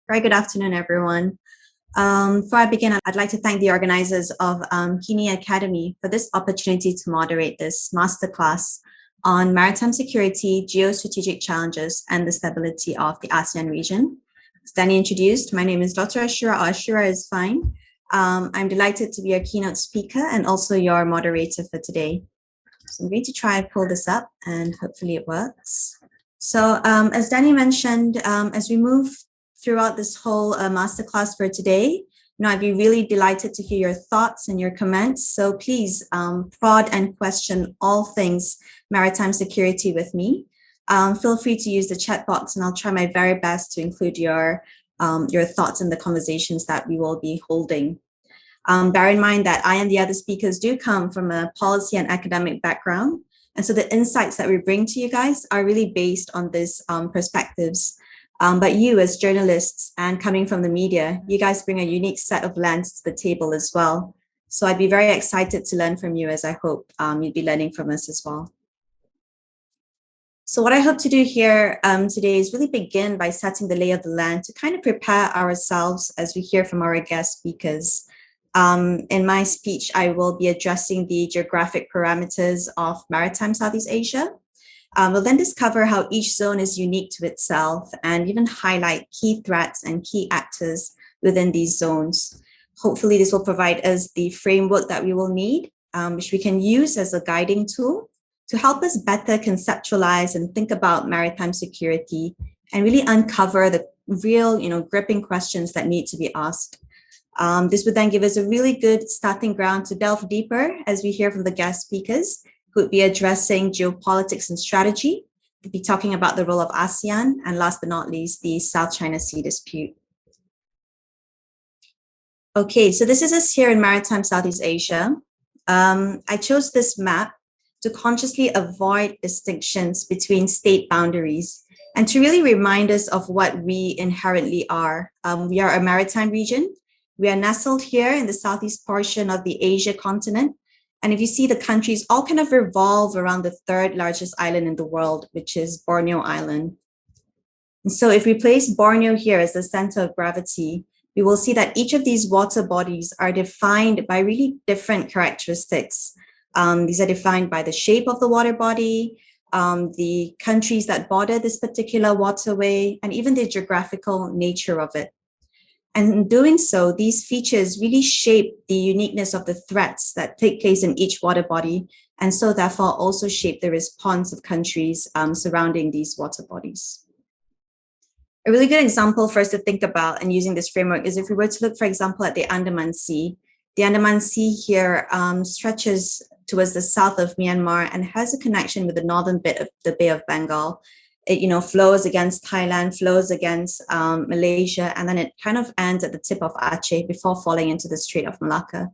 Very good afternoon, everyone. Before I begin, I'd like to thank the organizers of Kini Academy for this opportunity to moderate this masterclass on maritime security, geostrategic challenges, and the stability of the ASEAN region. As Danny introduced, my name is Dr. Asyura, or Asyura is fine. I'm delighted to be your keynote speaker and also your moderator for today. So I'm going to try and pull this up and hopefully it works. So as Danny mentioned, as we move throughout this whole masterclass for today, I'd be really delighted to hear your thoughts and your comments. So please prod and question all things maritime security with me. Feel free to use the chat box and I'll try my very best to include your thoughts in the conversations that we will be holding. Bear in mind that I and the other speakers do come from a policy and academic background. And so the insights that we bring to you guys are really based on these perspectives. But you as journalists and coming from the media, you guys bring a unique set of lens to the table as well. So I'd be very excited to learn from you, as I hope you'd be learning from us as well. So what I hope to do here today is really begin by setting the lay of the land to kind of prepare ourselves as we hear from our guest speakers. In my speech, I will be addressing the geographic parameters of maritime Southeast Asia. We'll then discover how each zone is unique to itself and even highlight key threats and key actors within these zones. Hopefully, this will provide us the framework that we will need, which we can use as a guiding tool to help us better conceptualize and think about maritime security and really uncover the real, gripping questions that need to be asked. This would then give us a really good starting ground to delve deeper as we hear from the guest speakers, who would be addressing geopolitics and strategy. We'll be talking about the role of ASEAN, and last but not least, the South China Sea dispute. Okay, so this is us here in maritime Southeast Asia. I chose this map to consciously avoid distinctions between state boundaries and to really remind us of what we inherently are. We are a maritime region. We are nestled here in the southeast portion of the Asia continent. And if you see, the countries all kind of revolve around the third largest island in the world, which is Borneo Island. And so if we place Borneo here as the center of gravity, we will see that each of these water bodies are defined by really different characteristics. These are defined by the shape of the water body, the countries that border this particular waterway, and even the geographical nature of it. And in doing so, these features really shape the uniqueness of the threats that take place in each water body, and so therefore also shape the response of countries surrounding these water bodies. A really good example for us to think about and using this framework is if we were to look, for example, at the Andaman Sea. The Andaman Sea here stretches towards the south of Myanmar and has a connection with the northern bit of the Bay of Bengal. It flows against Thailand, flows against Malaysia, and then it kind of ends at the tip of Aceh before falling into the Strait of Malacca.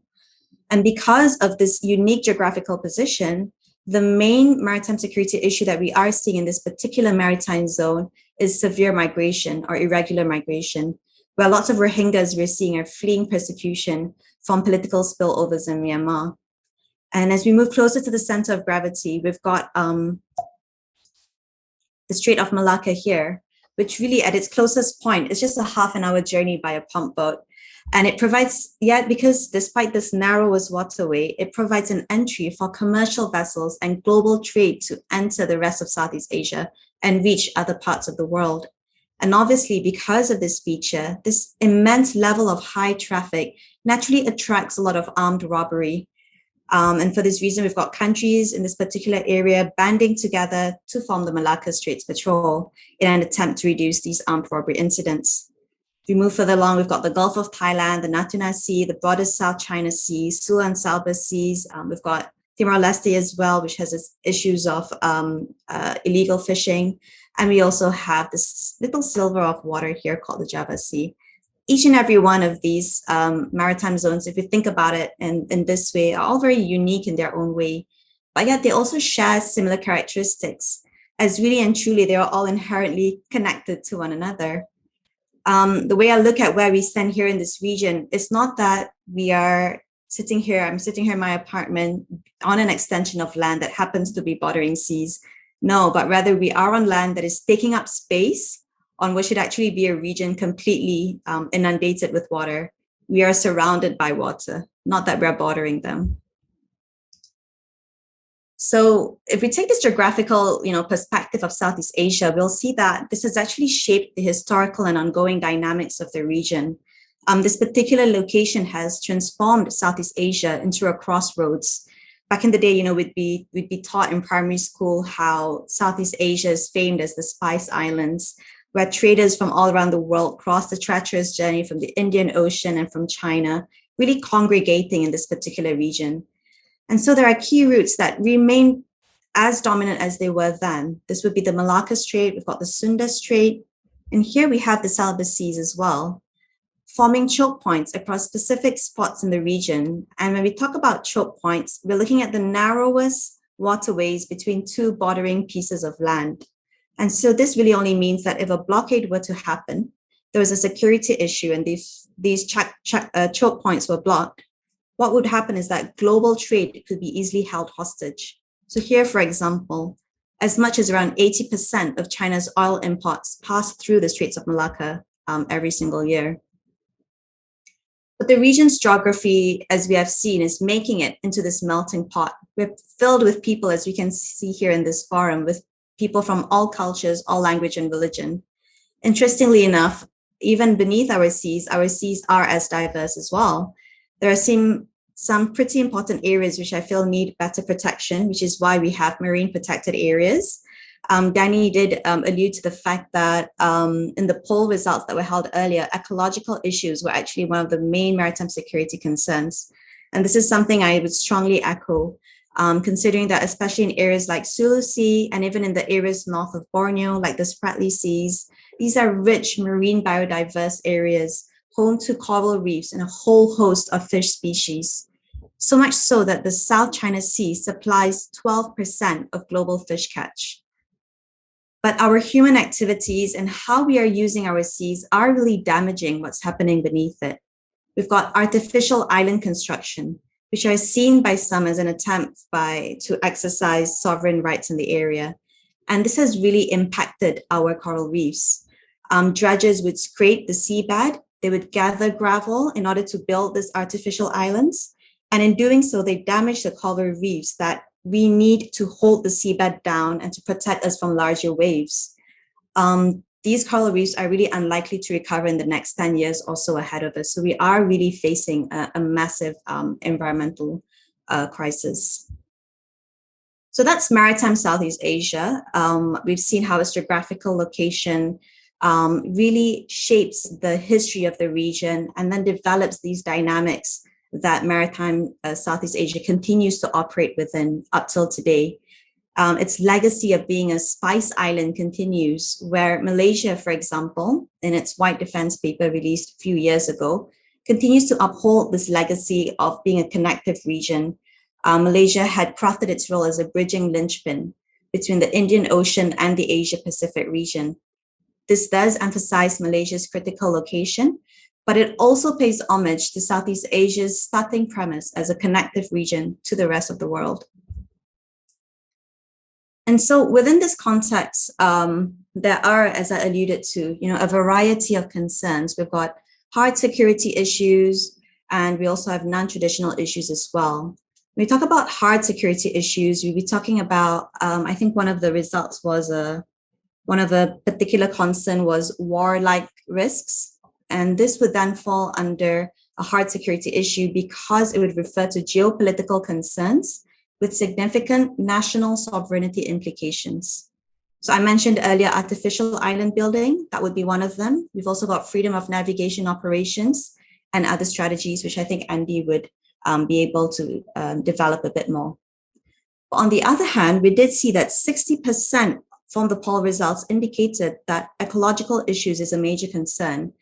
And because of this unique geographical position, the main maritime security issue that we are seeing in this particular maritime zone is severe migration or irregular migration, where lots of Rohingyas we're seeing are fleeing persecution from political spillovers in Myanmar. And as we move closer to the center of gravity, we've got the Strait of Malacca here, which really at its closest point is just a half-an-hour journey by a pump boat. And it provides, because despite this narrowest waterway, it provides an entry for commercial vessels and global trade to enter the rest of Southeast Asia and reach other parts of the world. And obviously, because of this feature, this immense level of high traffic naturally attracts a lot of armed robbery. And for this reason, we've got countries in this particular area banding together to form the Malacca Straits Patrol in an attempt to reduce these armed robbery incidents. If we move further along, we've got the Gulf of Thailand, the Natuna Sea, the broader South China Sea, Sula and Salba Seas. We've got Timor-Leste as well, which has its issues of illegal fishing. And we also have this little sliver of water here called the Java Sea. Each and every one of these maritime zones, if you think about it in this way, are all very unique in their own way, but yet they also share similar characteristics, as really and truly they are all inherently connected to one another. The way I look at where we stand here in this region, it's not that we are sitting here, I'm sitting here in my apartment on an extension of land that happens to be bordering seas. No, but rather we are on land that is taking up space on what should actually be a region completely inundated with water. We are surrounded by water, not that we're bordering them. So if we take this geographical, perspective of Southeast Asia, we'll see that this has actually shaped the historical and ongoing dynamics of the region. This particular location has transformed Southeast Asia into a crossroads. Back in the day, we'd be taught in primary school how Southeast Asia is famed as the Spice Islands, where traders from all around the world crossed the treacherous journey from the Indian Ocean and from China, really congregating in this particular region. And so there are key routes that remain as dominant as they were then. This would be the Malacca Strait, we've got the Sunda Strait, and here we have the Celebes Seas as well, forming choke points across specific spots in the region. And when we talk about choke points, we're looking at the narrowest waterways between two bordering pieces of land. And so this really only means that if a blockade were to happen, there was a security issue and these choke points were blocked, what would happen is that global trade could be easily held hostage. So here, for example, as much as around 80% of China's oil imports pass through the Straits of Malacca every single year. But the region's geography, as we have seen, is making it into this melting pot. We're filled with people, as we can see here in this forum, with people from all cultures, all language and religion. Interestingly enough, even beneath our seas are as diverse as well. There are some pretty important areas which I feel need better protection, which is why we have marine protected areas. Danny did allude to the fact that in the poll results that were held earlier, ecological issues were actually one of the main maritime security concerns. And this is something I would strongly echo, considering that especially in areas like Sulu Sea and even in the areas north of Borneo, like the Spratly Seas, these are rich marine biodiverse areas, home to coral reefs and a whole host of fish species. So much so that the South China Sea supplies 12% of global fish catch. But our human activities and how we are using our seas are really damaging what's happening beneath it. We've got artificial island construction, which are seen by some as an attempt to exercise sovereign rights in the area. And this has really impacted our coral reefs. Dredgers would scrape the seabed. They would gather gravel in order to build these artificial islands. And in doing so, they damage the coral reefs that we need to hold the seabed down and to protect us from larger waves. These coral reefs are really unlikely to recover in the next 10 years or so ahead of us. So we are really facing a massive environmental crisis. So that's maritime Southeast Asia. We've seen how its geographical location really shapes the history of the region and then develops these dynamics that maritime Southeast Asia continues to operate within up till today. Its legacy of being a spice island continues, where Malaysia, for example, in its White Defense paper released a few years ago, continues to uphold this legacy of being a connective region. Malaysia had crafted its role as a bridging linchpin between the Indian Ocean and the Asia-Pacific region. This does emphasize Malaysia's critical location, but it also pays homage to Southeast Asia's starting premise as a connective region to the rest of the world. And so within this context, there are, as I alluded to, a variety of concerns. We've got hard security issues, and we also have non-traditional issues as well. When we talk about hard security issues, we'll be talking about, I think one of the results was, one of a particular concern was war-like risks. And this would then fall under a hard security issue because it would refer to geopolitical concerns with significant national sovereignty implications. So I mentioned earlier artificial island building, that would be one of them. We've also got freedom of navigation operations and other strategies, which I think Andy would be able to develop a bit more. But on the other hand, we did see that 60% from the poll results indicated that ecological issues is a major concern.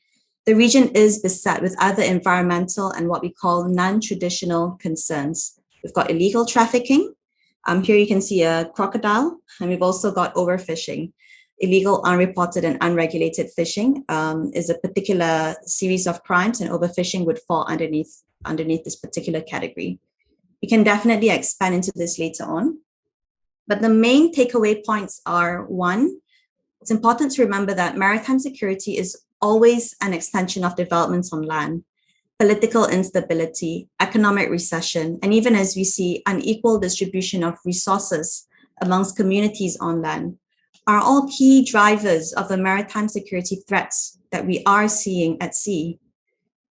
The region is beset with other environmental and what we call non-traditional concerns. We've got illegal trafficking. Here you can see a crocodile, and we've also got overfishing. Illegal, unreported, and unregulated fishing is a particular series of crimes, and overfishing would fall underneath this particular category. We can definitely expand into this later on. But the main takeaway points are, one, It's important to remember that maritime security is always an extension of developments on land. Political instability, economic recession, and even as we see unequal distribution of resources amongst communities on land are all key drivers of the maritime security threats that we are seeing at sea.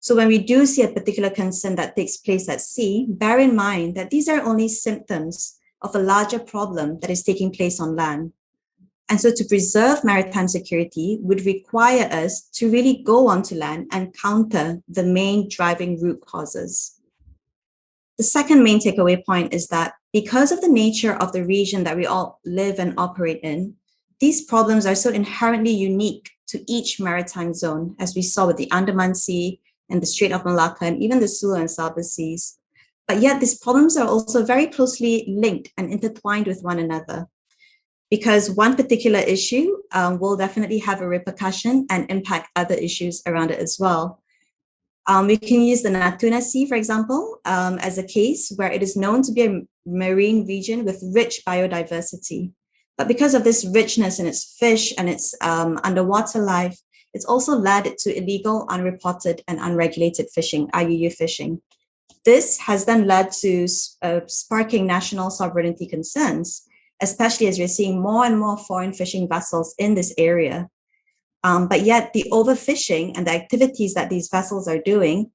So when we do see a particular concern that takes place at sea, bear in mind that these are only symptoms of a larger problem that is taking place on land. And so to preserve maritime security would require us to really go onto land and counter the main driving root causes. The second main takeaway point is that because of the nature of the region that we all live and operate in, these problems are so inherently unique to each maritime zone, as we saw with the Andaman Sea and the Strait of Malacca and even the Sulu and Sabah Seas. But yet these problems are also very closely linked and intertwined with one another, because one particular issue will definitely have a repercussion and impact other issues around it as well. We can use the Natuna Sea, for example, as a case where it is known to be a marine region with rich biodiversity. But because of this richness in its fish and its underwater life, it's also led to illegal, unreported, and unregulated fishing, IUU fishing. This has then led to sparking national sovereignty concerns, especially as we're seeing more and more foreign fishing vessels in this area. But yet the overfishing and the activities that these vessels are doing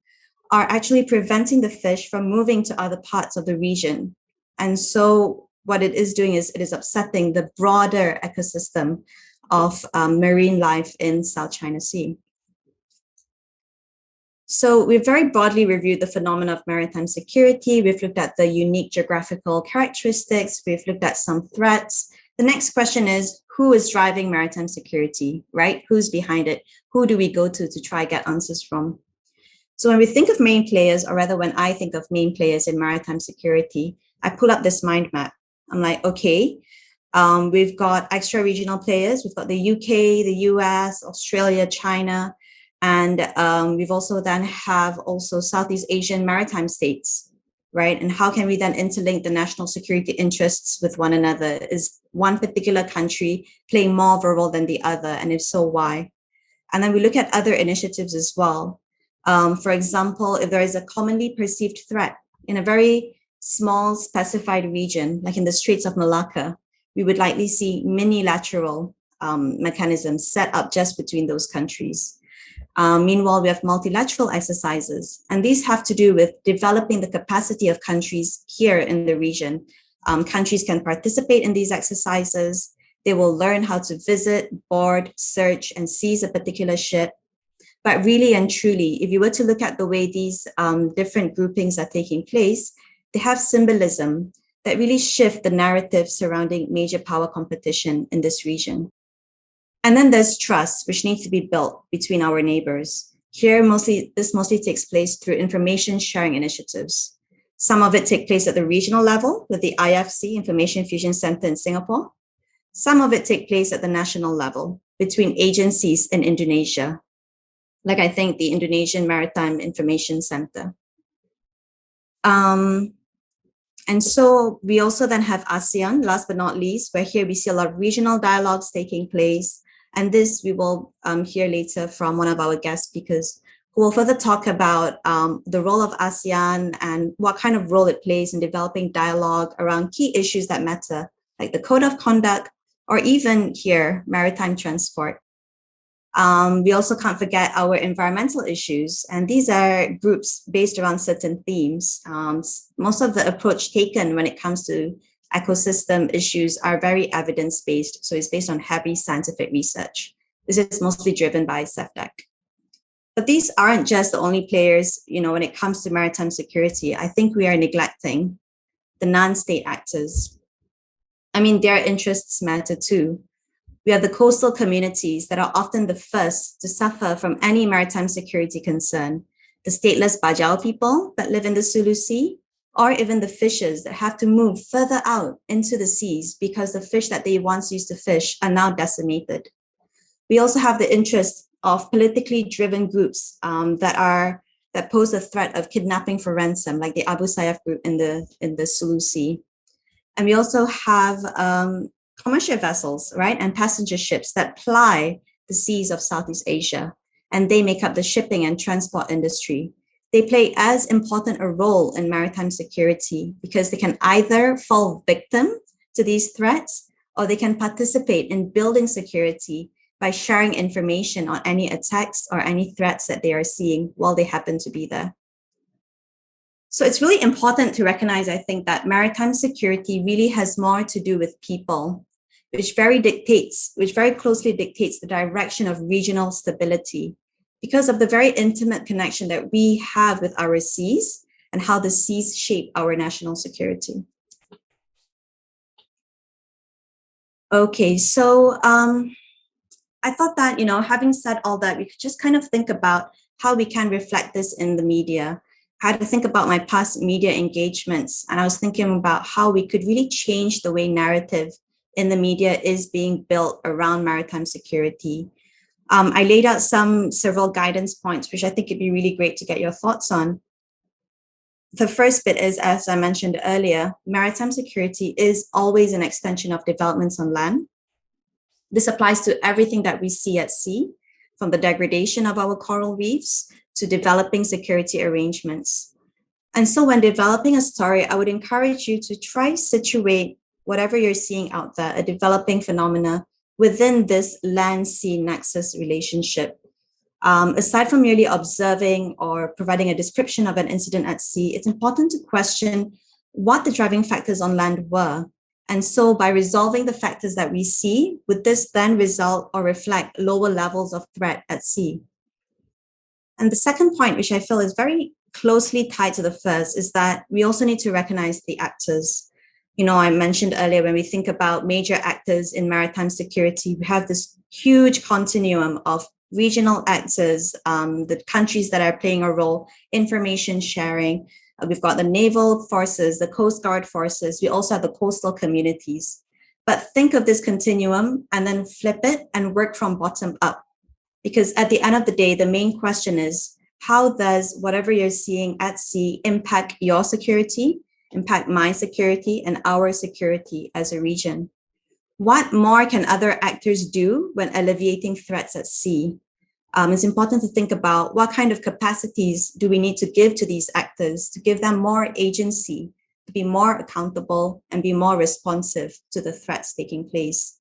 are actually preventing the fish from moving to other parts of the region. And so what it is doing is it is upsetting the broader ecosystem of marine life in South China Sea. So we've very broadly reviewed the phenomena of maritime security. We've looked at the unique geographical characteristics. We've looked at some threats. The next question is, who is driving maritime security, right? Who's behind it? Who do we go to try get answers from? So when we think of main players, or rather when I think of main players in maritime security, I pull up this mind map. I'm like, okay, we've got extra regional players. We've got the UK, the US, Australia, China, and we've also then have also Southeast Asian maritime states, right? And how can we then interlink the national security interests with one another? Is one particular country playing more of a role than the other? And if so, why? And then we look at other initiatives as well. For example, if there is a commonly perceived threat in a very small specified region, like in the Straits of Malacca, we would likely see minilateral mechanisms set up just between those countries. Meanwhile, we have multilateral exercises, and these have to do with developing the capacity of countries here in the region. Countries can participate in these exercises. They will learn how to visit, board, search, and seize a particular ship. But really and truly, if you were to look at the way these different groupings are taking place, they have symbolism that really shift the narrative surrounding major power competition in this region. And then there's trust, which needs to be built between our neighbors. Here, this mostly takes place through information sharing initiatives. Some of it take place at the regional level with the IFC, Information Fusion Center in Singapore. Some of it take place at the national level between agencies in Indonesia, like I think the Indonesian Maritime Information Center. And so we also then have ASEAN, last but not least, where here we see a lot of regional dialogues taking place. And this we will hear later from one of our guest speakers, who will further talk about the role of ASEAN and what kind of role it plays in developing dialogue around key issues that matter, like the code of conduct, or even here, maritime transport. We also can't forget our environmental issues, and these are groups based around certain themes. Most of the approach taken when it comes to ecosystem issues are very evidence-based, so it's based on heavy scientific research. This is mostly driven by CEFDEC. But these aren't just the only players, when it comes to maritime security. I think we are neglecting the non-state actors. I mean, their interests matter too. We have the coastal communities that are often the first to suffer from any maritime security concern. The stateless Bajau people that live in the Sulu Sea, or even the fishers that have to move further out into the seas because the fish that they once used to fish are now decimated. We also have the interest of politically driven groups that pose a threat of kidnapping for ransom, like the Abu Sayyaf group in the Sulu Sea. And we also have commercial vessels, right, and passenger ships that ply the seas of Southeast Asia, and they make up the shipping and transport industry. They play as important a role in maritime security because they can either fall victim to these threats or they can participate in building security by sharing information on any attacks or any threats that they are seeing while they happen to be there. So it's really important to recognize, I think, that maritime security really has more to do with people, which very closely dictates the direction of regional stability because of the very intimate connection that we have with our seas and how the seas shape our national security. Okay, so I thought that, having said all that, we could just kind of think about how we can reflect this in the media. I had to think about my past media engagements, and I was thinking about how we could really change the way narrative in the media is being built around maritime security. I laid out several guidance points, which I think it'd be really great to get your thoughts on. The first bit is, as I mentioned earlier, maritime security is always an extension of developments on land. This applies to everything that we see at sea, from the degradation of our coral reefs to developing security arrangements. And so when developing a story, I would encourage you to try situate whatever you're seeing out there, a developing phenomena, within this land-sea nexus relationship. Aside from merely observing or providing a description of an incident at sea, it's important to question what the driving factors on land were. And so by resolving the factors that we see, would this then result or reflect lower levels of threat at sea? And the second point, which I feel is very closely tied to the first, is that we also need to recognize the actors. I mentioned earlier, when we think about major actors in maritime security, we have this huge continuum of regional actors, the countries that are playing a role, information sharing. We've got the naval forces, the Coast Guard forces. We also have the coastal communities. But think of this continuum and then flip it and work from bottom up. Because at the end of the day, the main question is, how does whatever you're seeing at sea impact your security, impact my security, and our security as a region? What more can other actors do when alleviating threats at sea? It's important to think about what kind of capacities do we need to give to these actors to give them more agency, to be more accountable and be more responsive to the threats taking place.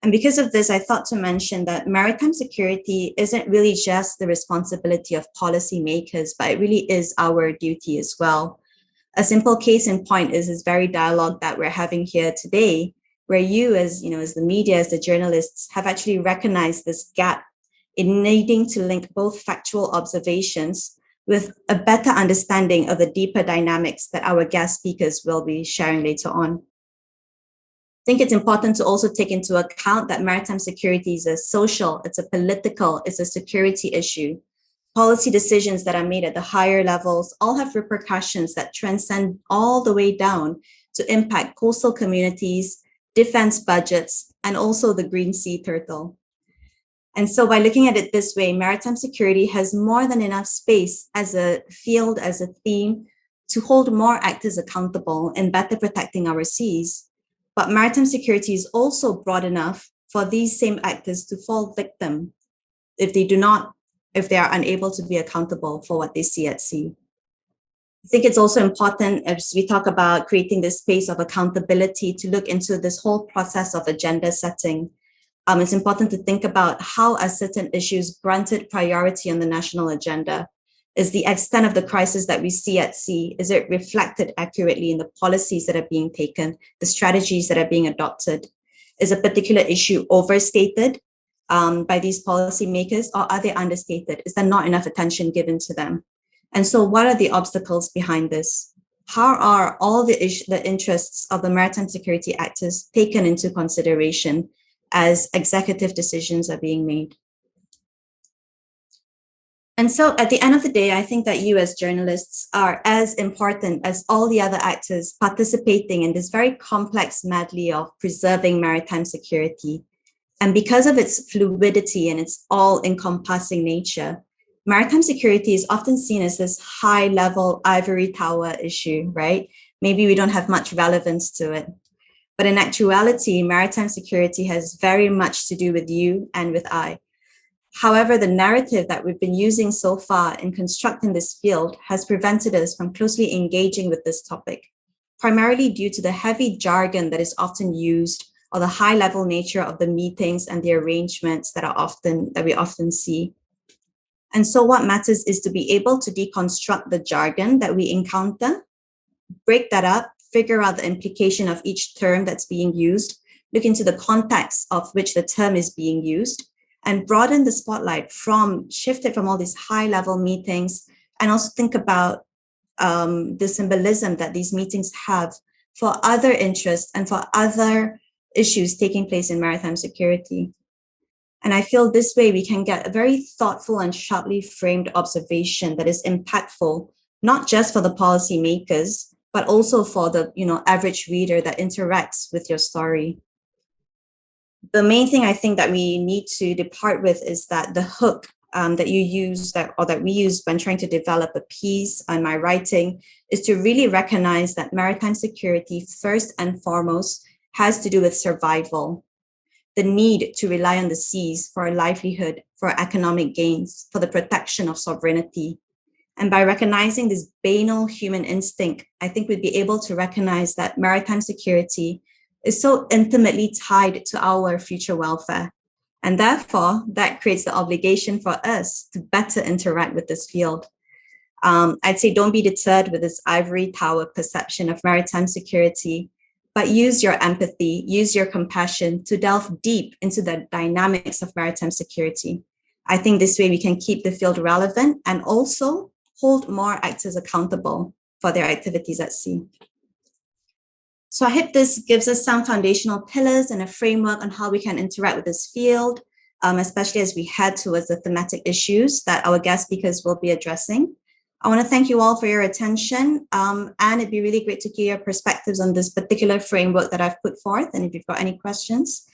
And because of this, I thought to mention that maritime security isn't really just the responsibility of policymakers, but it really is our duty as well. A simple case in point is this very dialogue that we're having here today, where you as the media, as the journalists, have actually recognized this gap in needing to link both factual observations with a better understanding of the deeper dynamics that our guest speakers will be sharing later on. I think it's important to also take into account that maritime security is a social, it's a political, it's a security issue. Policy decisions that are made at the higher levels all have repercussions that transcend all the way down to impact coastal communities, defense budgets, and also the green sea turtle. And so by looking at it this way, maritime security has more than enough space as a field, as a theme, to hold more actors accountable in better protecting our seas. But maritime security is also broad enough for these same actors to fall victim if they are unable to be accountable for what they see at sea. I think it's also important, as we talk about creating this space of accountability, to look into this whole process of agenda setting. It's important to think about how are certain issues granted priority on the national agenda. Is the extent of the crisis that we see at sea, is it reflected accurately in the policies that are being taken, the strategies that are being adopted? Is a particular issue overstated by these policymakers, or are they understated? Is there not enough attention given to them? And so what are the obstacles behind this? How are all the interests of the maritime security actors taken into consideration as executive decisions are being made? And so at the end of the day, I think that you as journalists are as important as all the other actors participating in this very complex medley of preserving maritime security. And because of its fluidity and its all-encompassing nature, maritime security is often seen as this high-level ivory tower issue, right? Maybe we don't have much relevance to it. But in actuality, maritime security has very much to do with you and with I. However, the narrative that we've been using so far in constructing this field has prevented us from closely engaging with this topic, primarily due to the heavy jargon that is often used or the high-level nature of the meetings and the arrangements that we often see. And so what matters is to be able to deconstruct the jargon that we encounter, break that up, figure out the implication of each term that's being used, look into the context of which the term is being used, and broaden the spotlight shift it from all these high-level meetings, and also think about the symbolism that these meetings have for other interests and for other issues taking place in maritime security. And I feel this way we can get a very thoughtful and sharply framed observation that is impactful, not just for the policymakers, but also for the average reader that interacts with your story. The main thing I think that we need to depart with is that the hook that you use that we use when trying to develop a piece on my writing is to really recognize that maritime security first and foremost has to do with survival, the need to rely on the seas for a livelihood, for economic gains, for the protection of sovereignty. And by recognizing this banal human instinct, I think we'd be able to recognize that maritime security is so intimately tied to our future welfare. And therefore, that creates the obligation for us to better interact with this field. I'd say don't be deterred with this ivory tower perception of maritime security, but use your empathy, use your compassion to delve deep into the dynamics of maritime security. I think this way we can keep the field relevant and also hold more actors accountable for their activities at sea. So I hope this gives us some foundational pillars and a framework on how we can interact with this field, especially as we head towards the thematic issues that our guest speakers will be addressing. I want to thank you all for your attention, and it'd be really great to hear your perspectives on this particular framework that I've put forth. And if you've got any questions,